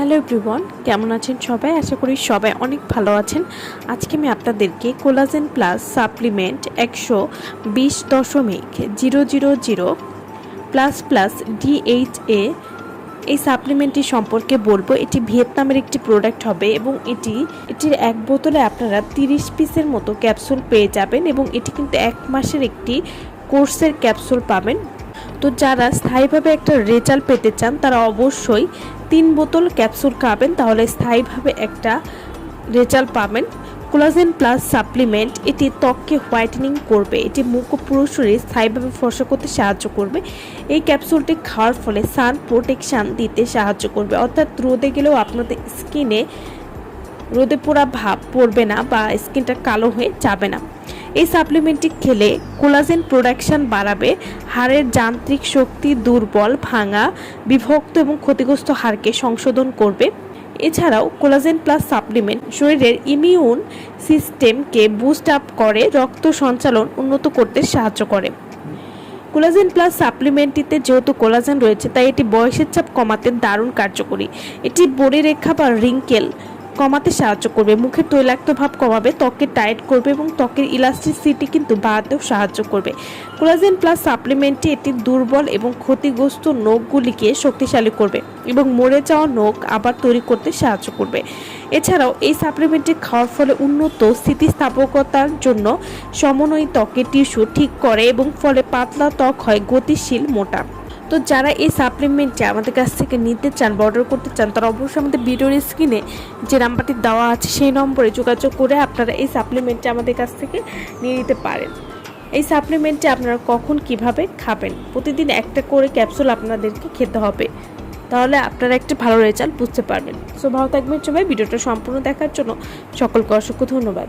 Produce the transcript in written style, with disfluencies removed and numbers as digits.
Hello everyone, কেমন আছেন সবাই? আশা করি সবাই অনেক ভালো আছেন। আজকে আমি আপনাদেরকে collagen plus supplement 120.000 plus plus DHA এই সাপ্লিমেন্টটি সম্পর্কে বলবো। এটি ভিয়েতনামের একটি প্রোডাক্ট হবে এবং এটির এক বোতলে আপনারা 30 পিসের মতো ক্যাপসুল পেয়ে যাবেন এবং এটি কিন্তু 1 মাসের একটি কোর্সের ক্যাপসুল পাবেন। তো যারা স্থায়ীভাবে একটা রেজাল্ট পেতে চান তারা অবশ্যই 3 বোতল ক্যাপসুল খাবেন, তাহলে স্থায়ীভাবে একটা রেজাল্ট পাবেন। কোলাজেন প্লাস সাপ্লিমেন্ট এটি ত্বককে হোয়াইটেনিং করবে, এটি মুখ ও পুরো শরীর স্থায়ীভাবে ফর্সা করতে সাহায্য করবে। এই ক্যাপসুলটি খাওয়ার ফলে সান প্রোটেকশান দিতে সাহায্য করবে, অর্থাৎ রোদে গেলেও আপনাদের স্কিনে রোদে পোড়া ভাব পড়বে না বা স্কিনটা কালো হয়ে যাবে না। এই সাপ্লিমেন্টটি খেলে কোলাজেন প্রোডাকশন বাড়াবে, হাড়ের যান্ত্রিক শক্তি দুর্বল, ভাঙা, বিভক্ত এবং ক্ষতিগ্রস্ত হাড়কে সংশোধন করবে। এছাড়াও কোলাজেন প্লাস সাপ্লিমেন্ট শরীরের ইমিউন সিস্টেমকে বুস্ট আপ করে, রক্ত সঞ্চালন উন্নত করতে সাহায্য করে। কোলাজেন প্লাস সাপ্লিমেন্টটিতে যেহেতু কোলাজেন রয়েছে তাই এটি বয়সের চাপ কমাতে দারুণ কার্যকরী। এটি বলিরেখা বা রিঙ্কেল কমাতে সাহায্য করবে, মুখের তৈলাক্ত ভাব কমাবে, ত্বককে টাইট করবে এবং ত্বকের ইলাস্টিসিটি কিন্তু বাড়াতেও সাহায্য করবে। কোলাজেন প্লাস সাপ্লিমেন্টটি এটি দুর্বল এবং ক্ষতিগ্রস্ত নখগুলিকে শক্তিশালী করবে এবং মরে যাওয়া নখ আবার তৈরি করতে সাহায্য করবে। এছাড়াও এই সাপ্লিমেন্টটি খাওয়ার ফলে উন্নত স্থিতিস্থাপকতার জন্য সমন্বয়ী ত্বকের টিস্যু ঠিক করে এবং ফলে পাতলা ত্বক হয় গতিশীল, মোটা। তো যারা এই সাপ্লিমেন্টটি আমাদের কাছ থেকে নিতে চান বা অর্ডার করতে চান তারা অবশ্যই আমাদের ভিডিওর স্ক্রিনে যে নাম্বারটি দেওয়া আছে সেই নম্বরে যোগাযোগ করে আপনারা এই সাপ্লিমেন্টটি আমাদের কাছ থেকে নিয়ে নিতে পারেন। এই সাপ্লিমেন্টটি আপনারা কখন কিভাবে খাবেন, প্রতিদিন একটা করে ক্যাপসুল আপনাদেরকে খেতে হবে, তাহলে আপনারা একটা ভালো রেজাল্ট বুঝতে পারবেন। সো ভালো থাকবেন সবাই। ভিডিওটা সম্পূর্ণ দেখার জন্য সকলকে অসংখ্য ধন্যবাদ।